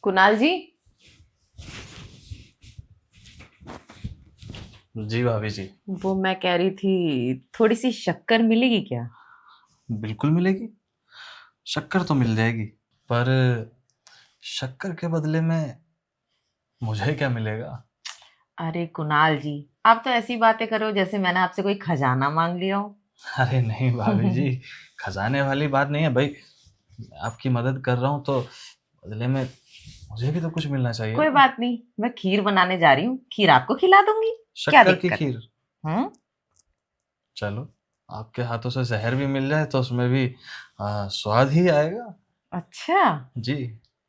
कुणाल जी। जी भाभी जी। वो मैं कह रही थी, थोड़ी सी शक्कर मिलेगी क्या? बिल्कुल मिलेगी। शक्कर तो मिल जाएगी, पर शक्कर के बदले में मुझे क्या मिलेगा? अरे कुणाल जी, आप तो ऐसी बातें करो जैसे मैंने आपसे कोई खजाना मांग लिया हो। अरे नहीं भाभी जी, खजाने वाली बात नहीं है भाई। मैं आपकी मदद कर रहा हूँ तो बदले में मुझे भी तो कुछ मिलना चाहिए कोई ना। बात नहीं, मैं खीर बनाने जा रही हूँ, खीर आपको खिला दूंगी। क्या शक्कर की दिक्कत है? खीर? हम्म। चलो, आपके हाथों से जहर भी मिल जाए तो उसमें भी स्वाद ही आएगा। अच्छा। जी।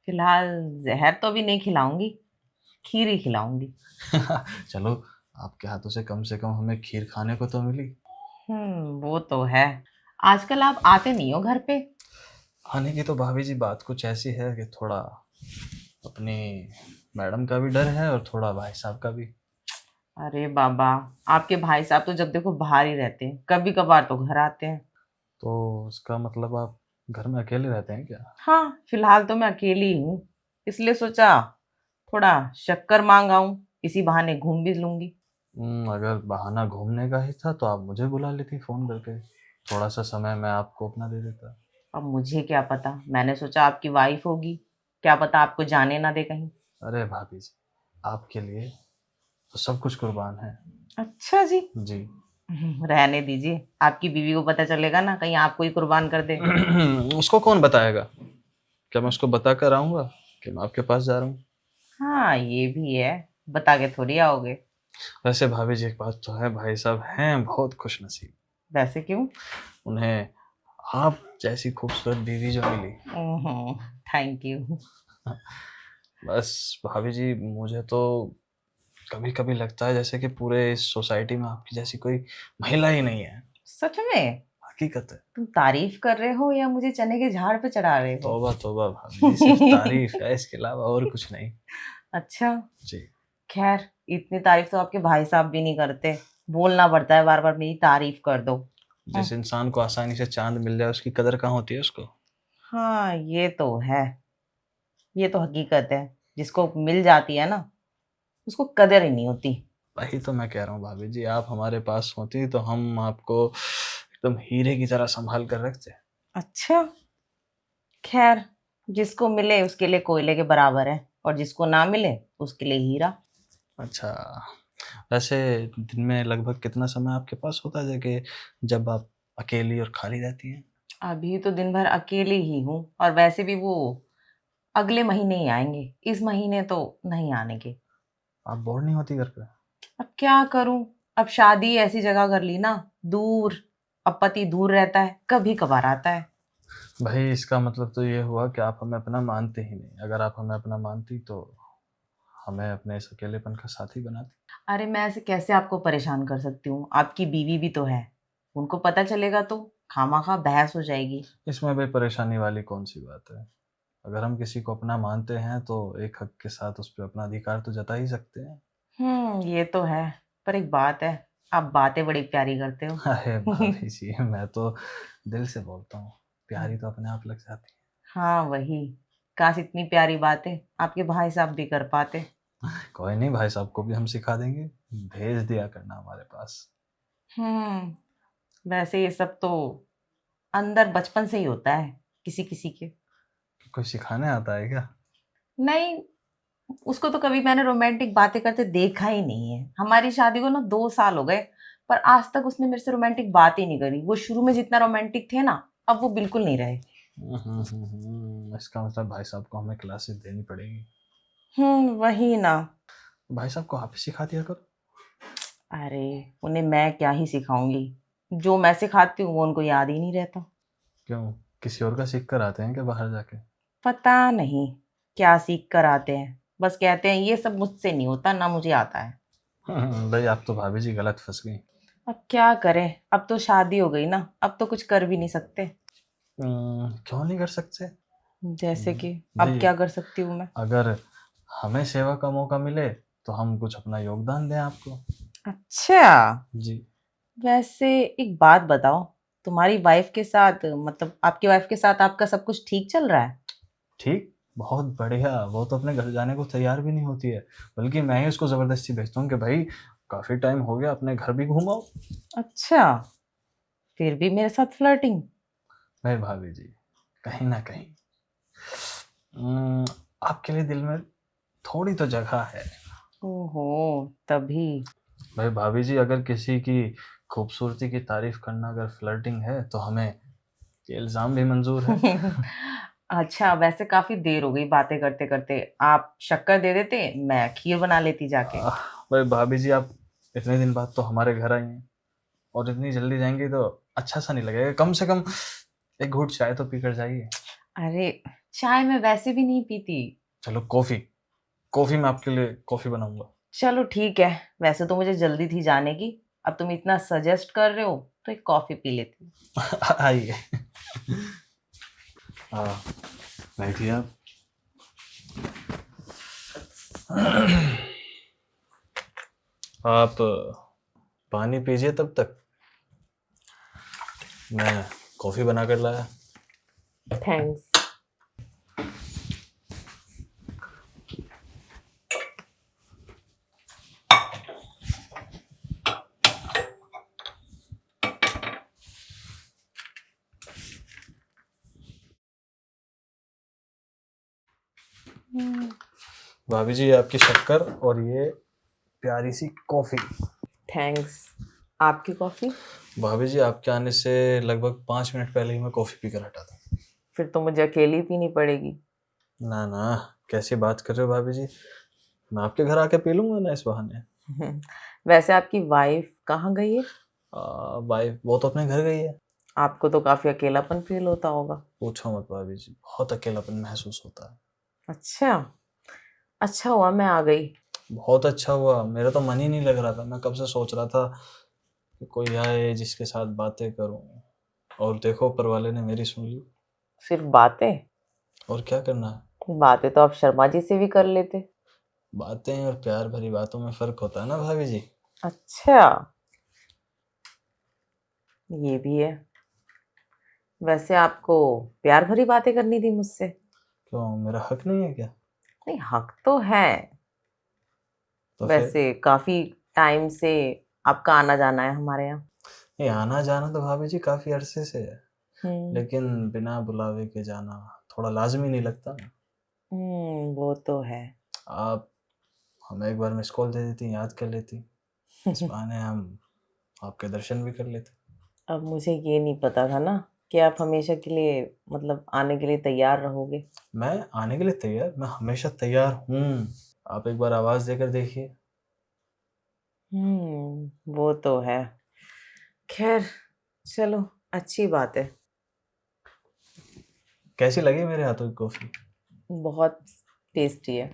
फिलहाल जहर तो अभी नहीं खिलाऊंगी, खीर ही खिलाऊंगी। चलो, आपके हाथों से कम हमें खीर खाने को तो मिली। वो तो है। आजकल आप आते नहीं हो घर पे। आने की तो भाभी जी बात कुछ ऐसी है कि थोड़ा अपनी मैडम का भी डर है और थोड़ा भाई साहब का भी। अरे बाबा, आपके भाई साहब तो जब देखो बाहर ही रहते हैं, कभी कभार तो घर आते हैं। तो उसका मतलब आप घर में अकेले रहते हैं क्या? हाँ, फिलहाल तो मैं अकेली ही हूँ, इसलिए सोचा थोड़ा शक्कर मांग आऊं, इसी बहाने घूम भी लूंगी। अगर बहाना घूमने का ही था तो आप मुझे बुला लेती फ़ोन करके। थोड़ा सा समय मैं आपको अपना दे देता। अब मुझे क्या पता, मैंने सोचा आपकी वाइफ होगी, क्या पता आपको जाने ना दे कहीं। अरे भाभी जी, आपके लिए तो सब कुछ कुर्बान है। अच्छा जी। जी। रहने दीजिए, आपकी बीवी को पता चलेगा ना, कहीं आपको ही कुर्बान कर दे। उसको कौन बताएगा? क्या मैं उसको बता कर आऊँगा कि मैं आपके पास जा रहा हूँ? हाँ, ये भी है, बता के थोड़ी आओगे। वैसे भाभी जी एक बात तो है, भाई साहब हैं बहुत खुशनसीब। वैसे क्यों? उन्हें आप जैसी खूबसूरत बीवी जो मिली। Thank you. बस भाभी जी, मुझे तो कभी-कभी लगता है जैसे कि पूरे इस सोसाइटी में आपकी जैसी कोई महिला ही नहीं है। सच में? हकीकत है। तुम तारीफ कर रहे हो या मुझे चने के झाड़ पे चढ़ा रहे हो? तौबा तौबा भाभी जी, सिर्फ तारीफ है, इसके अलावा और कुछ नहीं। अच्छा। जी। खैर, इतनी तारीफ तो आपके भाई साहब भी नहीं करते, बोलना पड़ता है बार बार मेरी तारीफ कर दो। हम्म। जिस इंसान को आसानी से चाँद मिल जाए उसकी कदर कहाँ होती है उसको? हाँ, ये तो है, ये तो हकीकत है। जिसको मिल जाती है ना, उसको कदर ही नहीं होती। वही तो मैं कह रहा हूँ भाभी जी, आप हमारे पास होती तो हम आपको एकदम हीरे की तरह सँभाल कर रखते। अच्छा। खैर, जिसको मिले उसके लिए कोयले के बराबर है, और जिसको ना मिले उसके लिए हीरा। अच्छा, वैसे दिन में लगभग कितना समय आपके पास होता है कि जब आप अकेली और खाली रहती हैं? अभी तो दिन भर अकेली ही हूँ, और वैसे भी वो अगले महीने ही आएंगे, इस महीने तो नहीं आने के। आप बोर नहीं होती घर पे? अब क्या करूं, अब शादी ऐसी जगह कर ली ना, दूर। अब पति दूर रहता है, कभी कभार आता है। भाई इसका मतलब तो ये हुआ कि आप हमें अपना मानते ही नहीं। अगर आप हमें अपना मानती तो हमें अपने इस अकेलेपन का साथी बनाती। अरे मैं ऐसे कैसे आपको परेशान कर सकती हूँ, आपकी बीवी भी तो है, उनको पता चलेगा तो खामाखा बहस हो जाएगी। इसमें भी परेशानी वाली कौन सी बात है? अगर हम किसी को अपना मानते हैं तो एक हक के साथ उस पे अपना अधिकार तो जता ही सकते हैं। ये तो है, पर एक बात है, आप बातें बड़ी प्यारी करते हो। अरे भाभी जी, मैं तो दिल से बोलता हूँ। प्यारी तो अपने आप लग जाती हाँ वही, काश इतनी प्यारी बातें आपके भाई साहब भी कर पाते। है। कोई नहीं, भाई साहब को भी हम सिखा देंगे। भेज दिया करना हमारे पास। वैसे ये सब तो अंदर बचपन से ही होता है, किसी किसी के। कोई सिखाने आता है क्या? नहीं, उसको तो कभी मैंने रोमांटिक बातें करते देखा ही नहीं है। हमारी शादी को ना 2 साल हो गए, पर आज तक उसने मेरे से रोमांटिक बात ही नहीं करी। वो शुरू में जितना रोमांटिक थे ना, अब वो बिल्कुल नहीं रहे। इसका मतलब भाई साहब को हमें क्लासेस देनी पड़ेगी। वही ना। भाई साहब को आप ही सिखा दिया करो। अरे, उन्हें मैं क्या ही सिखाऊंगी, जो मैं सिखाती हूँ वो उनको याद ही नहीं रहता। क्यों? किसी और का सीख कर आते हैं क्या बाहर जाके? पता नहीं क्या सीख कर आते हैं, बस कहते हैं ये सब मुझसे नहीं होता ना, मुझे आता है। भाई आप तो भाभी जी गलत फंस गई। अब क्या करें, अब तो शादी हो गई ना, अब तो कुछ कर भी नहीं सकते। क्यों नहीं कर सकते? जैसे कि अब भाई क्या कर सकती हूँ मैं? अगर हमें सेवा का मौका मिले तो हम कुछ अपना योगदान दें आपको। अच्छा। जी। वैसे एक बात बताओ, तुम्हारी वाइफ के साथ, मतलब आपकी वाइफ के साथ आपका सब कुछ ठीक चल रहा है? ठीक? बहुत बढ़िया। वो तो अपने घर जाने को तैयार भी नहीं होती है, बल्कि मैं ही उसको ज़बरदस्ती भेजता हूँ कि भाई काफ़ी टाइम हो गया, अपने घर भी घूमाओ। अच्छा, फिर भी मेरे साथ फ्लर्टिंग? भाई भाभी जी, कहीं ना कहीं आपके लिए दिल में थोड़ी तो जगह है। ओहो, तभी। भाई भाभी जी, अगर किसी की खूबसूरती की तारीफ करना अगर फ्लर्टिंग है तो हमें ये इल्ज़ाम भी मंजूर है। अच्छा, वैसे काफी देर हो गई बातें करते करते। आप शक्कर दे देते, मैं खीर बना लेती जाके। आह, भाई भाभी जी, आप इतने दिन बाद तो हमारे घर आई हैं और इतनी जल्दी जाएंगी तो अच्छा सा नहीं लगेगा। कम से कम एक घूंट चाय तो पी कर जाइए। अरे, चाय मैं वैसे भी नहीं पीती। चलो कॉफ़ी, कॉफ़ी मैं आपके लिए कॉफ़ी बनाऊंगा। चलो ठीक है, वैसे तो मुझे जल्दी थी जाने की। अब तुम इतना सजेस्ट कर रहे हो तो एक कॉफी पी लेती हूँ। आइए। हाँ, बैठिए आप। आप पानी पीजिए तब तक, मैं कॉफ़ी बना कर लाया। थैंक्स। भाभी जी, ये आपकी शक्कर और ये प्यारी सी कॉफ़ी। थैंक्स। आपकी कॉफी? भाभी जी, आपके आने से लगभग 5 मिनट पहले ही मैं कॉफ़ी पीकर हटा था। फिर तो मुझे अकेली पीनी पड़ेगी। ना ना, कैसी बात कर रहे हो भाभी जी, मैं आपके घर आके पी लूंगा ना इस बहाने। वैसे आपकी वाइफ कहाँ गई है? वाइफ वो तो अपने घर गई है। आपको तो काफी अकेलापन फील होता होगा। पूछो मत भाभी जी, बहुत अकेलापन महसूस होता है। अच्छा, अच्छा हुआ मैं आ गई। बहुत अच्छा हुआ, मेरा तो मन ही नहीं लग रहा था। मैं कब से सोच रहा था कि कोई आए जिसके साथ बातें करूं, और देखो ऊपर वाले ने मेरी सुन ली। सिर्फ बातें? और क्या करना है। बातें तो आप शर्मा जी से भी कर लेते। बातें और प्यार भरी बातों में फर्क होता है ना भाभी जी। अच्छा, ये भी है। वैसे आपको प्यार भरी बातें करनी थी मुझसे? क्यों, मेरा हक नहीं है क्या? नहीं, हक तो है। तो फिर? वैसे काफी टाइम से आपका आना जाना है हमारे यहाँ। ये आना जाना तो भाभी जी काफी अरसे से है, हम्म। लेकिन बिना बुलावे के जाना थोड़ा लाजमी नहीं लगता ना। वो तो है। आप हमें एक बार मिस कॉल दे देती, याद कर लेती, इस बहाने हम आपके दर्शन भी कर लेते। अब मुझे ये नहीं पता था ना कि आप हमेशा के लिए मतलब आने के लिए तैयार रहोगे। मैं आने के लिए तैयार, मैं हमेशा तैयार हूँ। आप एक बार आवाज देकर देखिए। वो तो है। खैर, चलो, अच्छी बात है। कैसी लगी मेरे हाथों की कॉफी? बहुत टेस्टी है।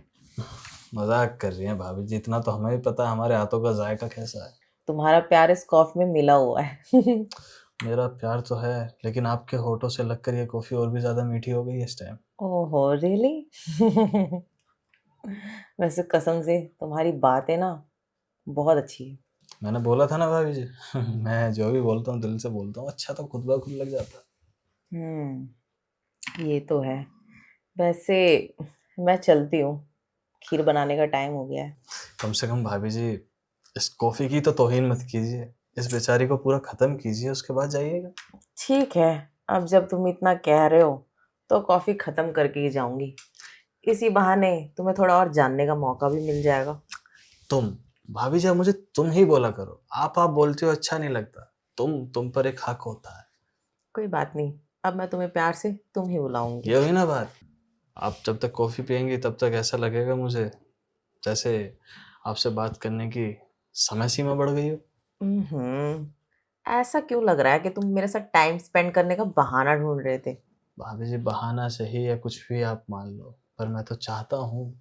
मजाक कर रही हैं भाभी जी, इतना तो हमें भी पता है हमारे हाथों का जायका कैसा है। तुम्हारा प्यार इस कॉफी में मिला हुआ है। मेरा प्यार तो है, लेकिन आपके होठों से लगकर ये कॉफी और भी ज्यादा मीठी हो गई है इस टाइम। ओहो, रियली? वैसे कसम से तुम्हारी बात है ना, बहुत अच्छी है। मैंने बोला था ना भाभी जी, मैं जो भी बोलता हूँ दिल से बोलता हूँ, अच्छा तो खुद ब खुद लग जाता है। ये तो है। वैसे मैं चलती हूँ, खीर बनाने का टाइम हो गया है। कम से कम भाभी जी, इस कॉफी की तो तौहीन मत कीजिए, इस बेचारी को पूरा खत्म कीजिए, उसके बाद जाइएगा। ठीक है, अब जब तुम इतना कह रहे हो तो कॉफी खत्म करके ही जाऊंगी। इसी बहाने तुम्हें थोड़ा और जानने का मौका भी मिल जाएगा। तुम, भाभी जी आप मुझे तुम ही बोला करो, आप बोलते हो अच्छा नहीं लगता। तुम पर एक हक होता है। कोई बात नहीं, अब मैं तुम्हें प्यार से तुम ही बुलाऊंगी। ये हुई ना बात। आप जब तक कॉफी पियेंगी तब तक ऐसा लगेगा मुझे जैसे आपसे बात करने की समय सीमा बढ़ गई हो। हम्म ऐसा क्यों लग रहा है कि तुम मेरे साथ टाइम स्पेंड करने का बहाना ढूंढ रहे थे? भाभी जी, बहाना सही या कुछ भी आप मान लो, पर मैं तो चाहता हूँ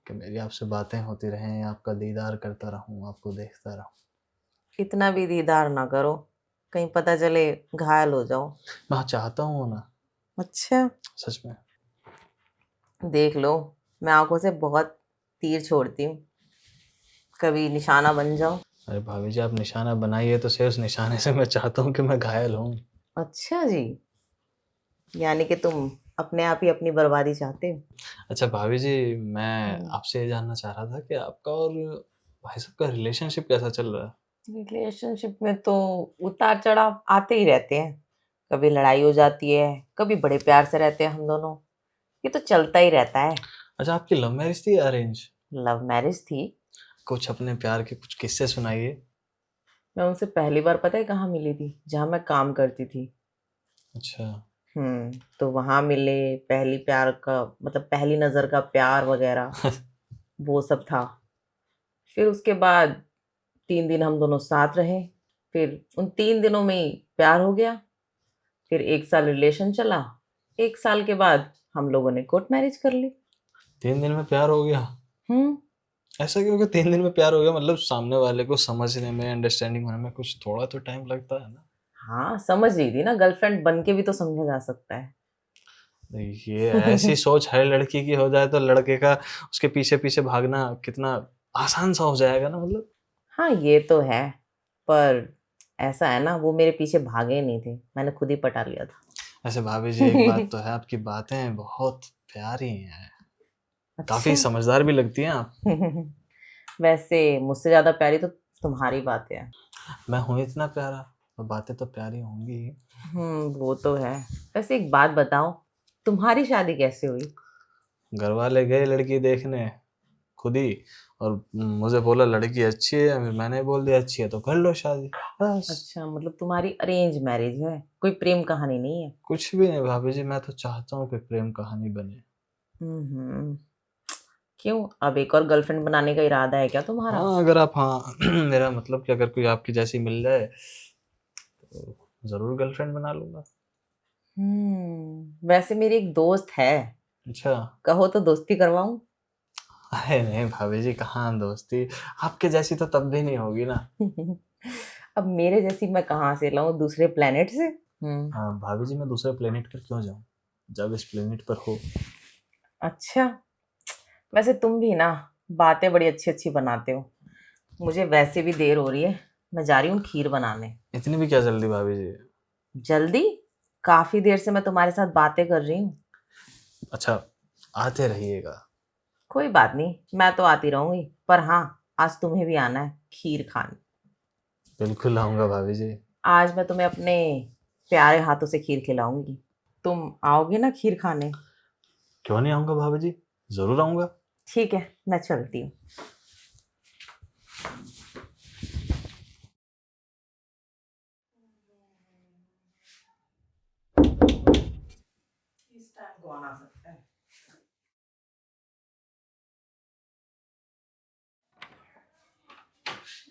कि मेरी आपसे बातें होती रहें, आपका दीदार करता रहूँ, आपको देखता रहूँ। इतना भी दीदार ना करो, कहीं पता चले घायल हो जाओ। मैं चाहता हूँ ना, अच्छा, सच में। देख लो, मैं आंखों से बहुत तीर छोड़ती हूँ, कभी निशाना बन जाओ। अरे भाभी जी, आप निशाना बनाइए तो सही, उस निशाने से मैं चाहता हूँ कि मैं घायल हूँ। अच्छा जी, यानी कि तुम अपने आप ही अपनी बर्बादी चाहते हो। अच्छा भाभी जी, मैं हम्म। आपसे ये जानना चाह रहा था कि आपका और भाई साहब का रिलेशनशिप कैसा चल रहा है? रिलेशनशिप में तो उतार चढ़ाव आते ही रहते हैं। कभी लड़ाई हो जाती है, कभी बड़े प्यार से रहते हैं हम दोनों। ये तो चलता ही रहता है। अच्छा, आपकी लव मैरिज थी या अरेंज? लव मैरिज थी। कुछ अपने प्यार के कुछ किस्से सुनाइए। मैं उनसे पहली बार पता है कहाँ मिली थी, जहाँ मैं काम करती थी। अच्छा। तो वहां मिले। पहली प्यार का मतलब पहली नजर का प्यार वगैरह वो सब था। फिर उसके बाद 3 दिन हम दोनों साथ रहे। फिर उन 3 दिनों में ही प्यार हो गया। फिर 1 साल रिलेशन चला। 1 साल के बाद हम लोगों ने कोर्ट मैरिज कर ली। 3 दिन में प्यार हो गया? हम्म। ऐसा क्यों कि 3 दिन में प्यार हो गया? मतलब सामने वाले को समझने में, अंडरस्टैंडिंग होने में कुछ थोड़ा तो टाइम लगता है ना? हाँ, समझ रही थी ना, गर्लफ्रेंड बन के भी तो समझा जा सकता है। ये ऐसी सोच हर लड़की की हो जाए तो लड़के का उसके पीछे पीछे भागना कितना आसान सा हो जाएगा ना, मतलब। हाँ, ये तो है। पर ऐसा है ना, वो मेरे पीछे भागे नहीं थे, मैंने खुद ही पटा लिया था। ऐसे भाभी जी, एक बात तो है, आपकी बातें बहुत प्यारी हैं। काफी अच्छा। समझदार भी लगती हैं आप। वैसे मुझसे ज्यादा प्यारी तो तुम्हारी बातें हैं। मैं हूँ इतना प्यारा तो बातें तो प्यारी होंगी ही। वो तो है। वैसे एक बात बताओ, तुम्हारी शादी कैसे हुई? घर वाले गए लड़की देखने खुद ही, और मुझे बोला लड़की अच्छी है, फिर मैंने बोल दिया अच्छी है तो कर लो शादी, बस। अच्छा, मतलब तुम्हारी अरेंज मैरिज है, कोई प्रेम कहानी नहीं है। कुछ भी नहीं भाभी जी, मैं तो चाहता हूँ कि प्रेम कहानी बने। हम्म। क्यों, अब एक और गर्लफ्रेंड बनाने का इरादा है क्या तुम्हारा? हाँ, अगर आप, हाँ मेरा मतलब कि अगर कोई आपकी जैसी मिल जाए तो जरूर गर्लफ्रेंड बना लूंगा। वैसे मेरी एक दोस्त है। अच्छा। कहो तो दोस्ती करवाऊं? अरे नहीं भाभी जी, कहाँ दोस्ती, आपके जैसी तो तब भी नहीं होगी ना। अब मेरे जैसी मैं कहाँ से लाऊं, दूसरे प्लेनेट से? हम्म। हाँ भाभी जी, मैं दूसरे प्लेनेट पर क्यों जाऊँ जब इस प्लेनेट पर हो। अच्छा। वैसे तुम भी ना बातें बड़ी अच्छी अच्छी बनाते हो। मुझे वैसे भी देर हो रही है, मैं जा रही हूँ खीर बनाने। इतनी भी क्या जल्दी भाभी जी? जल्दी? काफी देर से मैं तुम्हारे साथ बातें कर रही हूँ। अच्छा, आते रहिएगा। कोई बात नहीं, मैं तो आती रहूंगी, पर हाँ, आज तुम्हें भी आना है खीर खाने। बिल्कुल आऊंगा भाभी जी। आज मैं तुम्हें अपने प्यारे हाथों से खीर खिलाऊंगी। तुम आओगे ना खीर खाने? क्यों नहीं आऊंगा भाभी जी, जरूर आऊंगा। ठीक है, मैं चलती हूँ। इस टाइम कौन आ सकता है?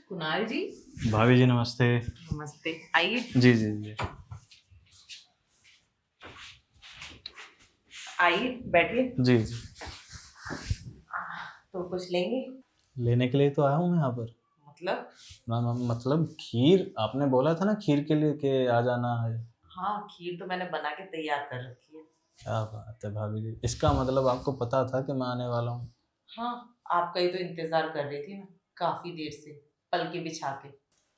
कुणाल जी। भाभी जी नमस्ते। नमस्ते, आइए। जी जी जी। आइए, बैठिए। जी जी। तो कुछ लेंगे? लेने के लिए तो आया हूँ मैं यहाँ पर। मतलब? मतलब खीर आपने बोला था ना, खीर के लिए के आ जाना है। हाँ, खीर तो मैंने बना के तैयार कर रखी है। क्या बात है भाभी जी, इसका मतलब आपको पता था कि मैं आने वाला हूँ। हाँ, आपका ही तो इंतजार कर रही थी मैं, काफी देर से, पलके बिछा के।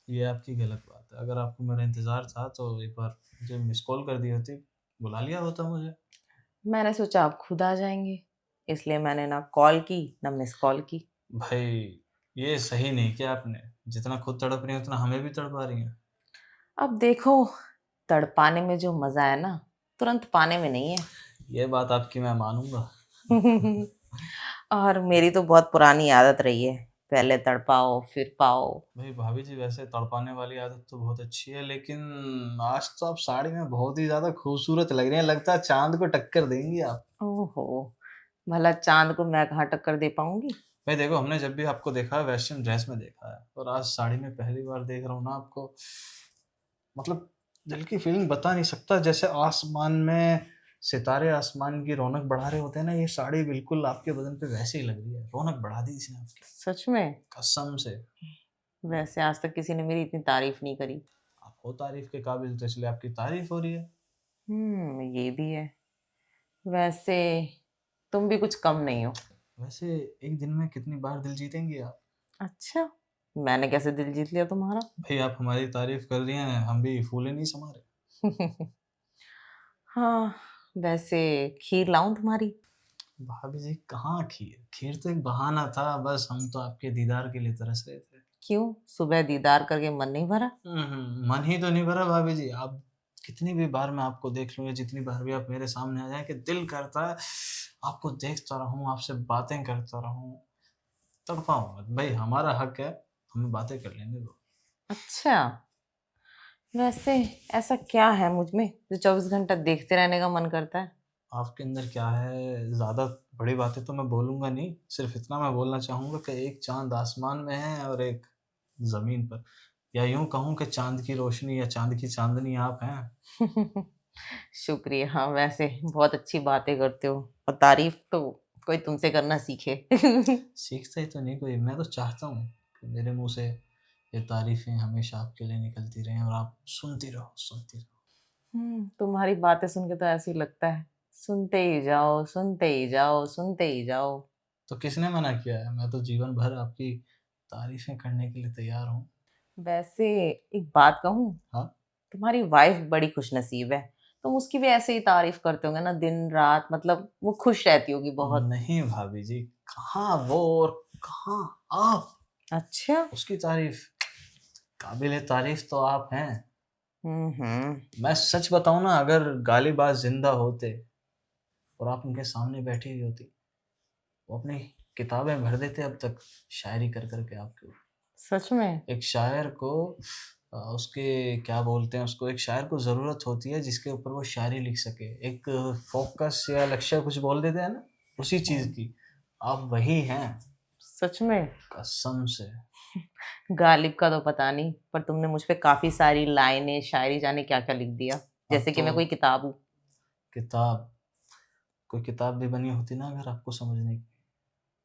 ये आपकी गलत बात है, अगर आपको मेरा इंतजार था तो एक बार मुझे मिस कॉल कर दी होती, बुला लिया होता मुझे। मैंने सोचा आप खुद आ जाएंगे, इसलिए मैंने ना कॉल की ना मिस कॉल की। भाई, ये सही नहीं किया आपने, जितना खुद तड़प रही हैं उतना हमें भी तड़पा रही हैं। अब देखो, तड़पाने में जो मजा है ना, तुरंत पाने में नहीं ये बात आपकी मैं मानूंगा। है। और मेरी तो बहुत पुरानी आदत रही है, पहले तड़पाओ फिर पाओ। भाई भाभी जी, वैसे तड़पाने वाली आदत तो बहुत अच्छी है, लेकिन आज तो आप साड़ी में बहुत ही ज्यादा खूबसूरत लग रही हैं, लगता है चांद को टक्कर देंगी आप। ओहो, भला चांद को मैं कहाँ टक्कर दे पाऊंगी? भाई देखो, हमने जब भी आपको देखा है वेस्टर्न ड्रेस में देखा है, और आज साड़ी में पहली बार देख रहा हूँ ना आपको, मतलब दिल की फीलिंग बता नहीं सकता, जैसे आसमान में सितारे आसमान की रौनक बढ़ा रहे होते हैं ना, ये साड़ी बिल्कुल आपके बदन पे वैसे ही लग रही है, रौनक बढ़ा दी इसने आपकी, सच में? कसम से। वैसे आज तक किसी ने मेरी इतनी तारीफ नहीं करी। आप हो तारीफ के काबिल, तो इसलिए आपकी तारीफ हो रही है। ये भी है। वैसे तुम भी कुछ कम नहीं हो। वैसे एक दिन में कितनी बार दिल जीतेंगे आप? अच्छा, मैंने कैसे दिल जीत लिया तुम्हारा? भाई आप हमारी तारीफ कर रही हैं, हम भी फूले नहीं समा रहे। हाँ, वैसे खीर लाऊं तुम्हारी? भाभी जी कहाँ खीर? खीर तो एक बहाना था, बस हम तो आपके दीदार के लिए तरस रहे थे। क्यों, सुबह दीदार करके मन नहीं भरा? मन ही तो नहीं भरा भाभी जी। आप कितनी भी बार मैं आपको देख लूँ या जितनी बार भी आप मेरे सामने आ जाएँ कि दिल करता है आपको देखता रहूँ, आपसे बातें करता रहूँ। तड़पाऊँ मत। भई हमारा हक है, हमें बातें कर लेने दो। अच्छा, वैसे ऐसा क्या है मुझ में जो 24 घंटा देखते रहने का मन करता है? आपके अंदर क्या है, ज़्यादा बड़ी बातें तो मैं बोलूँगा नहीं, सिर्फ़ इतना मैं बोलना चाहूँगा कि एक चाँद आसमान में है और एक ज़मीन पर। या यूँ कहूँ कि चाँद की रोशनी या चाँद की चाँदनी आप हैं। शुक्रिया। हाँ, वैसे बहुत अच्छी बातें करते हो और तारीफ तो कोई तुमसे करना सीखे। सीखता ही तो नहीं कोई, मैं तो चाहता हूँ कि मेरे मुँह से ये तारीफ़ें हमेशा आपके लिए निकलती रहें और आप सुनती रहो, सुनती रहो। तुम्हारी बातें सुन के तो ऐसे ही लगता है, सुनते ही जाओ, सुनते ही जाओ, सुनते ही जाओ। तो किसने मना किया है? मैं तो जीवन भर आपकी तारीफ़ें करने के लिए तैयार हूँ। वैसे एक बात कहूँ, हाँ? तुम्हारी वाइफ बड़ी खुशनसीब है। तुम उसकी भी ऐसे ही तारीफ करते होंगे ना दिन रात, मतलब वो खुश रहती होगी बहुत। नहीं भाभी जी, कहाँ वो और कहाँ आप? अच्छा। उसकी तारीफ़ काबिल तारीफ़ तो आप हैं। हम्म। मैं सच बताऊँ ना, अगर गालिबाज़ ज़िंदा होते और आप उनके सामने बैठी हुई होती, वो अपनी किताबें भर देते अब तक शायरी कर के आपके ऊपर। सच में? एक शायर को उसके क्या बोलते हैं उसको, एक शायर को ज़रूरत होती है जिसके ऊपर वो शायरी लिख सके। एक फ़ोकस या लक्ष्य कुछ बोल देते हैं ना, उसी चीज़ हम्म, की। आप वही हैं, सच में? कसम से। गालिब का तो पता नहीं, पर तुमने मुझ पे काफी सारी लाइनें शायरी जाने क्या क्या लिख दिया, अब जैसे कि तो मैं कोई किताब हूँ। किताब कोई किताब भी बनी होती ना अगर आपको समझने की,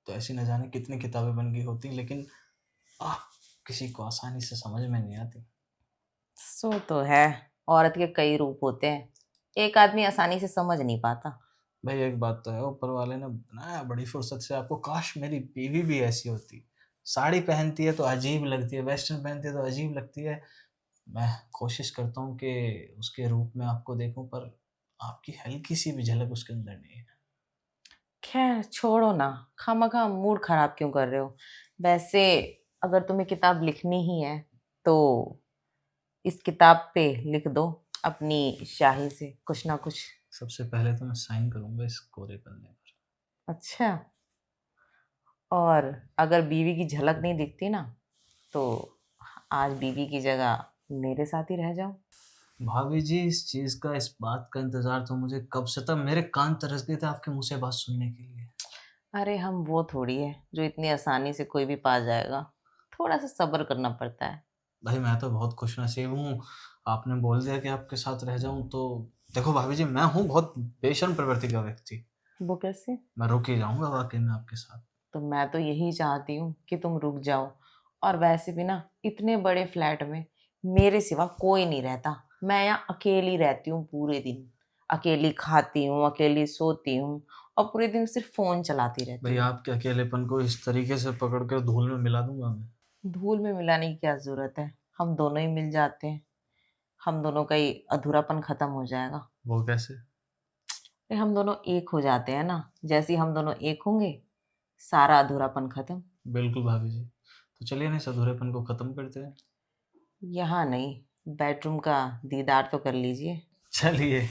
तो ऐसी न जाने कितनी किताबें बन गई होती, लेकिन आह! किसी को आसानी से समझ में नहीं आती। सो तो है, औरत के कई रूप होते हैं, एक आदमी आसानी से समझ नहीं पाता। भाई एक बात तो है, ऊपर वाले ने बनाया बड़ी फुर्सत से आपको, काश मेरी बीवी भी ऐसी होती। साड़ी पहनती है तो अजीब लगती है, वेस्टर्न पहनती है तो अजीब लगती है। मैं कोशिश करता हूँ कि उसके रूप में आपको देखूँ, पर आपकी हल्की-सी भी झलक उसके अंदर नहीं है। खैर छोड़ो ना, खामखा मूड खराब क्यों कर रहे हो? वैसे अगर तुम्हें किताब लिखनी ही है तो इस किताब पे लिख दो अपनी शाही से कुछ ना कुछ। सबसे पहले तो मैं साइन करूँगा इस कोरे पन्ने पर। अच्छा, और अगर बीवी की झलक नहीं दिखती ना, तो आज बीवी की जगह मेरे साथ ही रह जाओ। भाभी जी इस चीज़ का, इस बात का इंतज़ार तो मुझे कब से था, मेरे कान तरस गए थे आपके मुँह से बात सुनने के लिए। अरे हम वो थोड़ी है जो इतनी आसानी से कोई भी पा जाएगा, थोड़ा सा सब्र करना पड़ता है। भाई मैं तो बहुत खुशनसीब हूँ, आपने बोल दिया कि आपके साथ रह जाऊँ तो देखो भाभी जी, मैं हूँ बहुत बेशर्म प्रवृत्ति का व्यक्ति। वो कैसे? मैं रुक ही जाऊँगा वाक़ई में आपके साथ। तो मैं तो यही चाहती हूँ कि तुम रुक जाओ। और वैसे भी ना, इतने बड़े फ्लैट में मेरे सिवा कोई नहीं रहता। मैं यहाँ अकेली रहती हूँ पूरे दिन, अकेली खाती हूँ, अकेली सोती हूँ और पूरे दिन सिर्फ फोन चलाती रहती भई हूँ। आपके अकेलेपन को इस तरीके से पकड़ कर धूल में मिला दूँगा मैं। धूल में मिलाने की क्या जरूरत है, हम दोनों ही मिल जाते हैं, हम दोनों का ही अधूरापन खत्म हो जाएगा। वो कैसे? अरे हम दोनों एक हो जाते हैं ना, जैसे ही हम दोनों एक होंगे सारा अधूरापन खत्म। बिल्कुल भाभी जी। तो चलिए ना इस अधूरेपन को ख़त्म करते हैं। यहाँ नहीं, बेडरूम का दीदार तो कर लीजिए। चलिए।